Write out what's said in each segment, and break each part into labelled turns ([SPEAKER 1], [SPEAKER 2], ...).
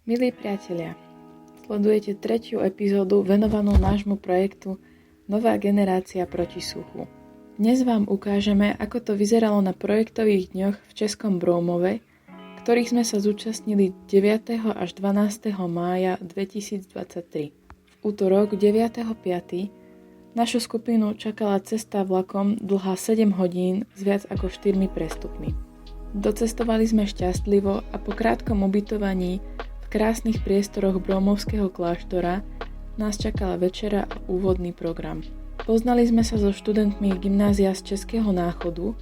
[SPEAKER 1] Milí priatelia, sledujete 3. epizódu venovanú nášmu projektu Nová generácia proti suchu. Dnes vám ukážeme, ako to vyzeralo na projektových dňoch v Českom Brómove, ktorých sme sa zúčastnili 9. až 12. mája 2023. V útorok 9.5. našu skupinu čakala cesta vlakom dlhá 7 hodín s viac ako 4 prestupmi. Docestovali sme šťastlivo a po krátkom ubytovaní v krásnych priestoroch Brómovského kláštora nás čakala večera a úvodný program. Poznali sme sa so študentmi gymnázia z Českého Náchodu,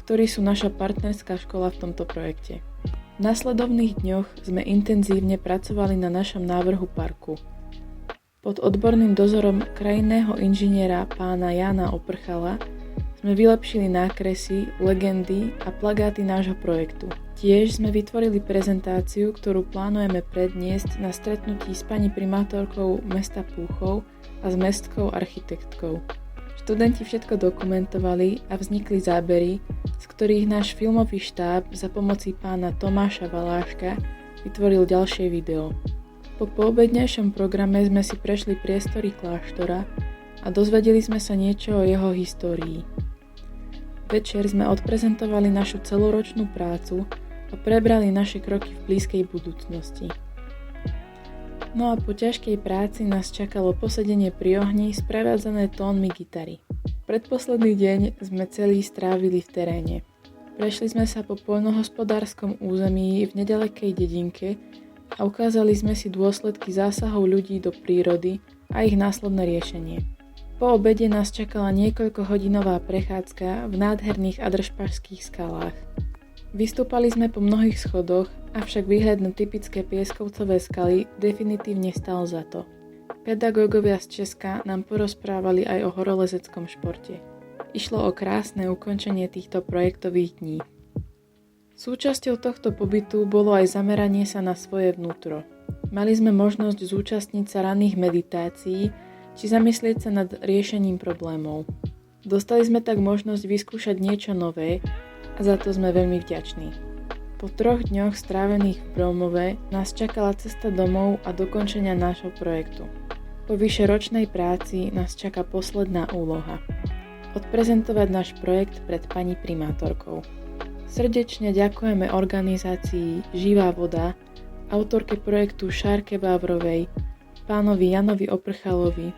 [SPEAKER 1] ktorí sú naša partnerská škola v tomto projekte. V nasledovných dňoch sme intenzívne pracovali na našom návrhu parku. Pod odborným dozorom krajinného inžiniera pána Jána Oprchala sme vylepšili nákresy, legendy a plagáty nášho projektu. Tiež sme vytvorili prezentáciu, ktorú plánujeme predniesť na stretnutí s pani primátorkou mesta Púchov a s mestskou architektkou. Študenti všetko dokumentovali a vznikli zábery, z ktorých náš filmový štáb za pomoci pána Tomáša Valáška vytvoril ďalšie video. Po poobednejšom programe sme si prešli priestory kláštora a dozvedeli sme sa niečo o jeho histórii. Večer sme odprezentovali našu celoročnú prácu a prebrali naše kroky v blízkej budúcnosti. No a po ťažkej práci nás čakalo posedenie pri ohni sprevádzané tónmi gitary. Predposledný deň sme celý strávili v teréne. Prešli sme sa po poľnohospodárskom území v nedalekej dedinke a ukázali sme si dôsledky zásahov ľudí do prírody a ich následné riešenie. Po obede nás čakala niekoľkohodinová prechádzka v nádherných adržpašských skalách. Vystúpali sme po mnohých schodoch, avšak výhľad na typické pieskovcové skaly definitívne stal za to. Pedagógovia z Česka nám porozprávali aj o horolezeckom športe. Išlo o krásne ukončenie týchto projektových dní. Súčasťou tohto pobytu bolo aj zameranie sa na svoje vnútro. Mali sme možnosť zúčastniť sa ranných meditácií či zamyslieť sa nad riešením problémov. Dostali sme tak možnosť vyskúšať niečo nové a za to sme veľmi vďační. Po 3 dňoch strávených v Brómove nás čakala cesta domov a dokončenia nášho projektu. Po vyšeročnej práci nás čaká posledná úloha. Odprezentovať náš projekt pred pani primátorkou. Srdečne ďakujeme organizácii Živá voda, autorke projektu Šárke Vávrovej, pánovi Janovi Oprchalovi,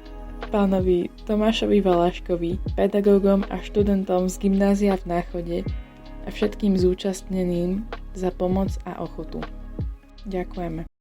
[SPEAKER 1] pánovi Tomášovi Valáškovi, pedagógom a študentom z gymnázia v Náchode a všetkým zúčastneným za pomoc a ochotu. Ďakujeme.